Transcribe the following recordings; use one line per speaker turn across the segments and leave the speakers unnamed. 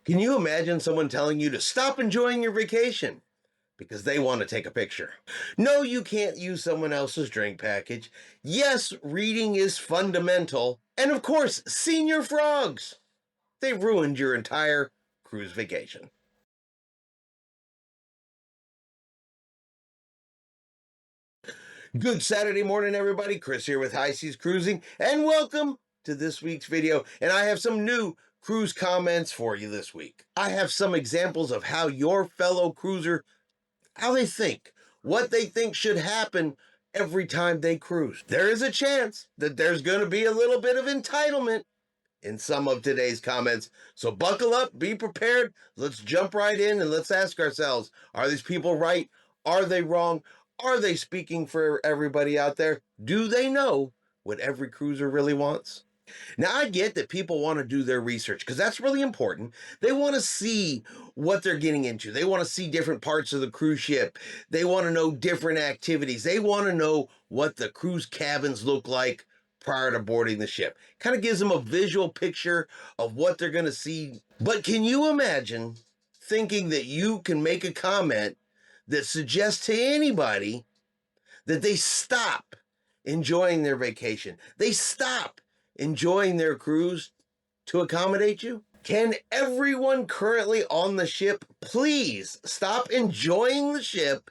Can you imagine someone telling you to stop enjoying your vacation because they want to take a picture? No, you can't use someone else's drink package. Yes, reading is fundamental. And of course, senior frogs. They ruined your entire cruise vacation. Good Saturday morning, everybody. Chris here with High Seas Cruising, and welcome to this week's video. And I have some new cruise comments for you this week. I have some examples of how your fellow cruiser, how they think, what they think should happen every time they cruise. There is a chance that there's going to be a little bit of entitlement in some of today's comments. So buckle up, be prepared. Let's jump right in and let's ask ourselves, are these people right? Are they wrong? Are they speaking for everybody out there? Do they know what every cruiser really wants? Now, I get that people want to do their research because that's really important. They want to see what they're getting into. They want to see different parts of the cruise ship. They want to know different activities. They want to know what the cruise cabins look like prior to boarding the ship. Kind of gives them a visual picture of what they're going to see. But can you imagine thinking that you can make a comment that suggests to anybody that they stop enjoying their vacation? They stop enjoying their cruise to accommodate you? Can everyone currently on the ship please stop enjoying the ship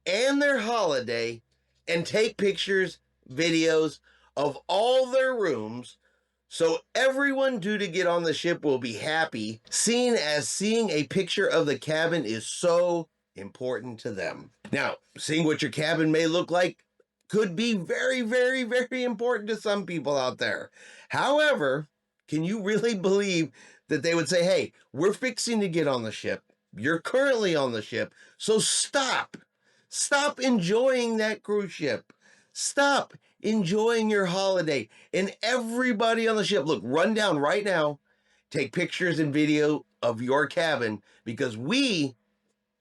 and their holiday and take pictures, videos of all their rooms so everyone due to get on the ship will be happy, seeing a picture of the cabin is so important to them? Now, seeing what your cabin may look like could be very, very, very important to some people out there. However, can you really believe that they would say, hey, we're fixing to get on the ship. You're currently on the ship. So stop enjoying that cruise ship. Stop enjoying your holiday. And everybody on the ship, look, run down right now, take pictures and video of your cabin because we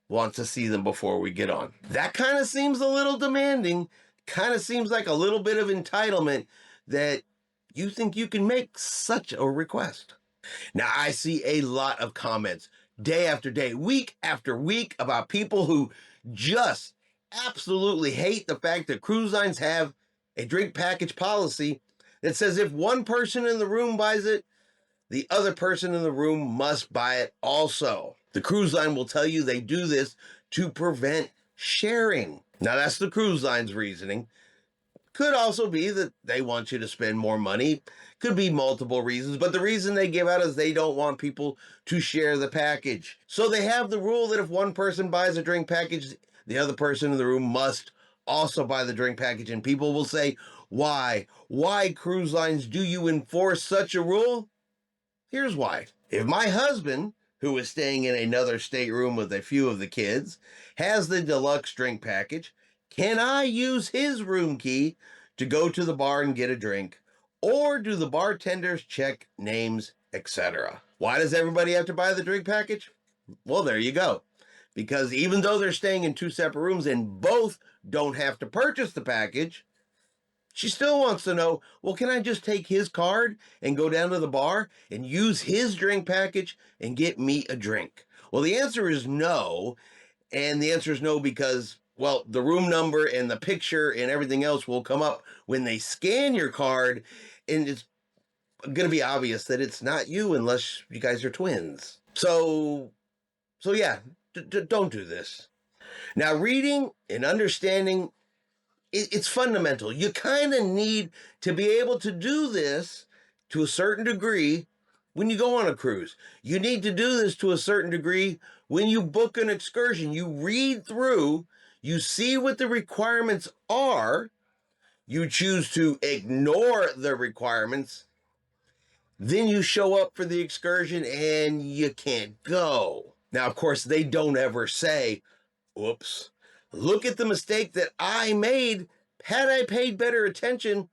want to see them before we get on. That kind of seems a little demanding, kind of seems like a little bit of entitlement that you think you can make such a request. Now, I see a lot of comments day after day, week after week about people who just absolutely hate the fact that cruise lines have a drink package policy that says if one person in the room buys it, the other person in the room must buy it also. The cruise line will tell you they do this to prevent sharing. Now, that's the cruise line's reasoning. Could also be that they want you to spend more money. Could be multiple reasons, but the reason they give out is they don't want people to share the package. So they have the rule that if one person buys a drink package, the other person in the room must also buy the drink package. And people will say, why? Why, cruise lines, do you enforce such a rule? Here's why. If my husband, who is staying in another stateroom with a few of the kids, has the deluxe drink package, can I use his room key to go to the bar and get a drink? Or do the bartenders check names, etc.? Why does everybody have to buy the drink package? Well, there you go. Because even though they're staying in two separate rooms and both don't have to purchase the package, she still wants to know, well, can I just take his card and go down to the bar and use his drink package and get me a drink? Well, the answer is no. And the answer is no because, well, the room number and the picture and everything else will come up when they scan your card. And it's going to be obvious that it's not you unless you guys are twins. So yeah, don't do this. Now, reading and understanding, it's fundamental. You kind of need to be able to do this to a certain degree when you go on a cruise. You need to do this to a certain degree when you book an excursion. You read through, you see what the requirements are, you choose to ignore the requirements, then you show up for the excursion and you can't go. Now, of course, they don't ever say, oops, look at the mistake that I made. Had I paid better attention,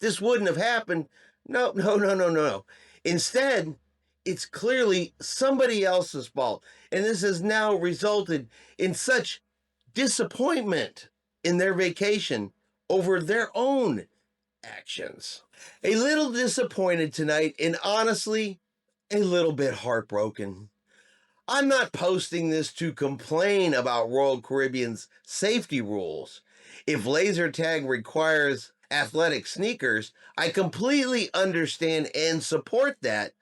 this wouldn't have happened. No. Instead, it's clearly somebody else's fault. And this has now resulted in such disappointment in their vacation over their own actions. A little disappointed tonight and honestly, a little bit heartbroken. I'm not posting this to complain about Royal Caribbean's safety rules. If laser tag requires athletic sneakers, I completely understand and support that.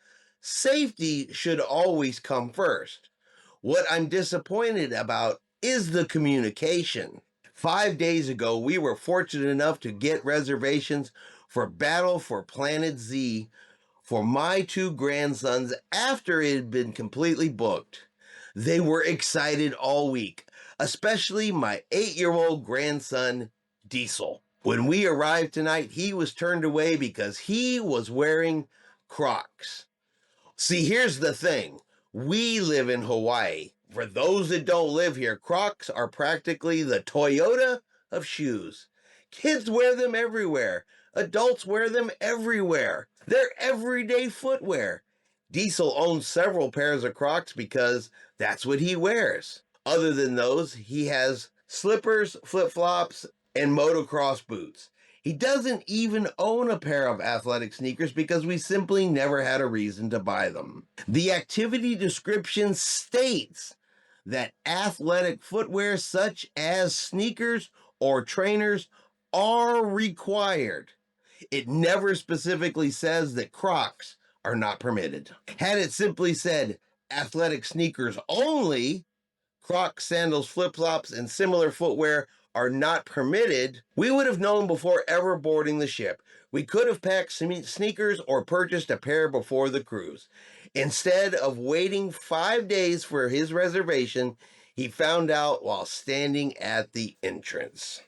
Safety should always come first. What I'm disappointed about is the communication. 5 days ago, we were fortunate enough to get reservations for Battle for Planet Z for my two grandsons after it had been completely booked. They were excited all week, especially my 8-year-old grandson, Diesel. When we arrived tonight, he was turned away because he was wearing Crocs. See, here's the thing. We live in Hawaii. For those that don't live here, Crocs are practically the Toyota of shoes. Kids wear them everywhere. Adults wear them everywhere. They're everyday footwear. Diesel owns several pairs of Crocs because that's what he wears. Other than those, he has slippers, flip-flops, and motocross boots. He doesn't even own a pair of athletic sneakers because we simply never had a reason to buy them. The activity description states that athletic footwear such as sneakers or trainers are required. It never specifically says that Crocs are not permitted. Had it simply said athletic sneakers only, Crocs, sandals, flip-flops, and similar footwear are not permitted, we would have known before ever boarding the ship. We could have packed sneakers or purchased a pair before the cruise. Instead of waiting 5 days for his reservation, he found out while standing at the entrance.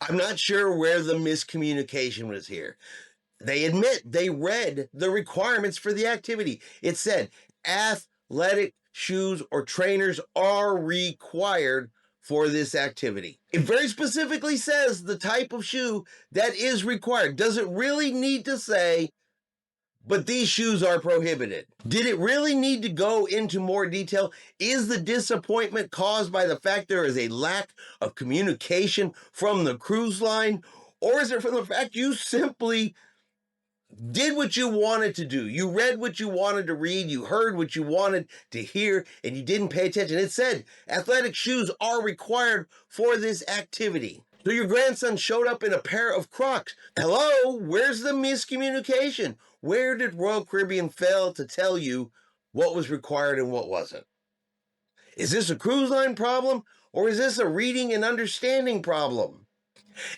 I'm not sure where the miscommunication was here. They admit they read the requirements for the activity. It said athletic shoes or trainers are required for this activity. It very specifically says the type of shoe that is required. Does it really need to say, but these shoes are prohibited? Did it really need to go into more detail? Is the disappointment caused by the fact there is a lack of communication from the cruise line? Or is it from the fact you simply did what you wanted to do? You read what you wanted to read, you heard what you wanted to hear, and you didn't pay attention. It said athletic shoes are required for this activity. So your grandson showed up in a pair of Crocs. Hello, where's the miscommunication? Where did Royal Caribbean fail to tell you what was required and what wasn't? Is this a cruise line problem, or is this a reading and understanding problem?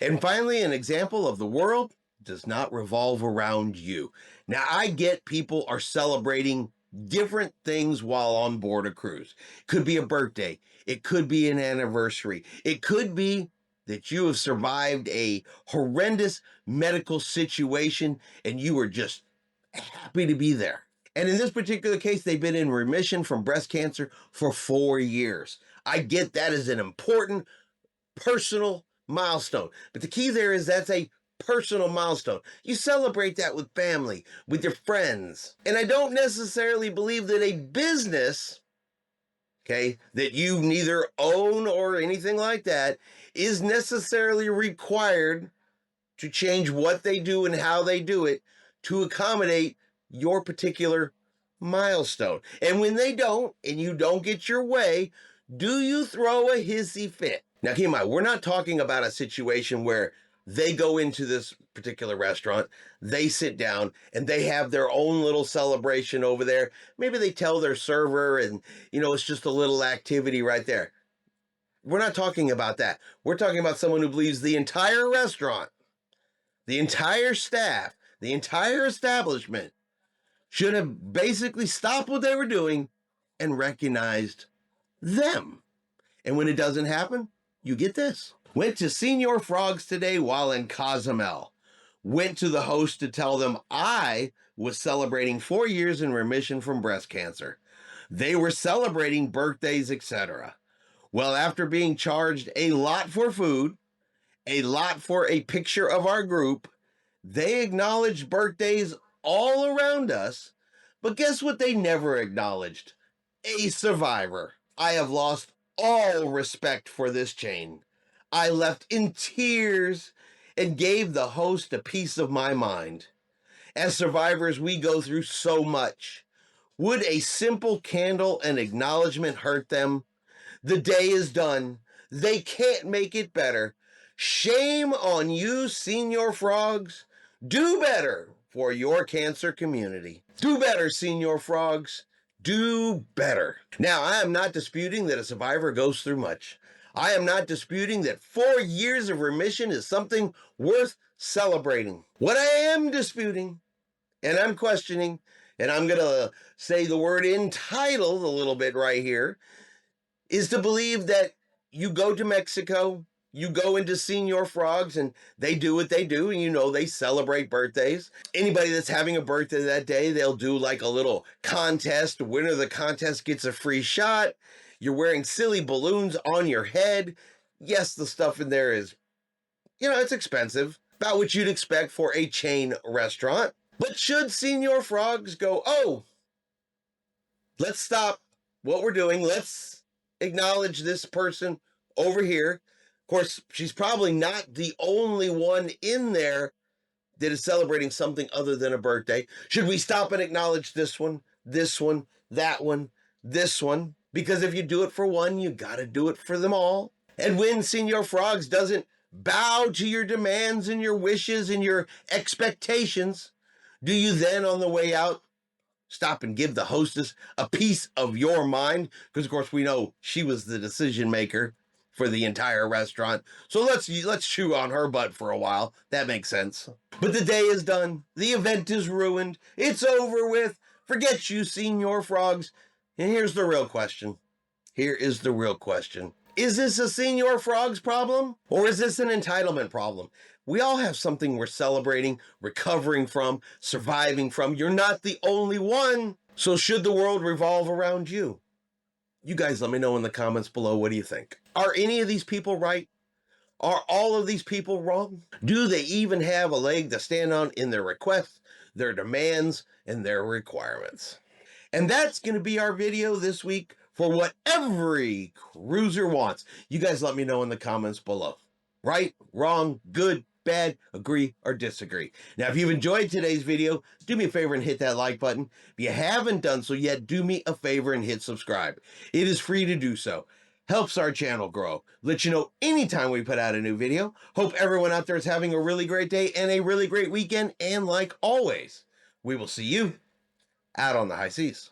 And finally, an example of the world does not revolve around you. Now, I get people are celebrating different things while on board a cruise. It could be a birthday. It could be an anniversary. It could be that you have survived a horrendous medical situation and you are just happy to be there. And in this particular case, they've been in remission from breast cancer for 4 years. I get that as an important personal milestone. But the key there is that's a personal milestone. You celebrate that with family, with your friends. And I don't necessarily believe that a business, okay, that you neither own or anything like that, is necessarily required to change what they do and how they do it to accommodate your particular milestone. And when they don't, and you don't get your way, do you throw a hissy fit? Now, keep in mind, we're not talking about a situation where they go into this particular restaurant, they sit down, and they have their own little celebration over there. Maybe they tell their server, and, it's just a little activity right there. We're not talking about that. We're talking about someone who believes the entire restaurant, the entire staff, the entire establishment should have basically stopped what they were doing and recognized them. And when it doesn't happen, you get this. Went to Senor Frogs today while in Cozumel. Went to the host to tell them I was celebrating 4 years in remission from breast cancer. They were celebrating birthdays, etc. Well, after being charged a lot for food, a lot for a picture of our group, they acknowledged birthdays all around us, but guess what they never acknowledged? A survivor. I have lost all respect for this chain. I left in tears and gave the host a piece of my mind. As survivors, we go through so much. Would a simple candle and acknowledgement hurt them? The day is done. They can't make it better. Shame on you, Senor Frogs. Do better for your cancer community. Do better, Senor Frogs. Do better. Now, I am not disputing that a survivor goes through much. I am not disputing that 4 years of remission is something worth celebrating. What I am disputing, and I'm questioning, and I'm going to say the word entitled a little bit right here, is to believe that you go to Mexico, you go into Senor Frogs, and they do what they do, and you know they celebrate birthdays. Anybody that's having a birthday that day, they'll do like a little contest. The winner of the contest gets a free shot. You're wearing silly balloons on your head. Yes, the stuff in there is, it's expensive, about what you'd expect for a chain restaurant. But should Senor Frogs go, oh, let's stop what we're doing, let's acknowledge this person over here. Of course, she's probably not the only one in there that is celebrating something other than a birthday. Should we stop and acknowledge this one, that one, this one? Because if you do it for one, you gotta do it for them all. And when Senor Frogs doesn't bow to your demands and your wishes and your expectations, do you then on the way out stop and give the hostess a piece of your mind? Because, of course, we know she was the decision maker for the entire restaurant. So let's chew on her butt for a while. That makes sense. But the day is done. The event is ruined. It's over with. Forget you, Senor Frogs. And here's the real question. Here is the real question. Is this a Senor Frogs problem? Or is this an entitlement problem? We all have something we're celebrating, recovering from, surviving from. You're not the only one. So should the world revolve around you? You guys let me know in the comments below. What do you think? Are any of these people right? Are all of these people wrong? Do they even have a leg to stand on in their requests, their demands, and their requirements? And that's going to be our video this week for what every cruiser wants. You guys let me know in the comments below. Right, wrong, good, bad, agree, or disagree. Now, if you've enjoyed today's video, do me a favor and hit that like button. If you haven't done so yet, do me a favor and hit subscribe. It is free to do so. Helps our channel grow. Let you know anytime we put out a new video. Hope everyone out there is having a really great day and a really great weekend. And like always, we will see you out on the high seas.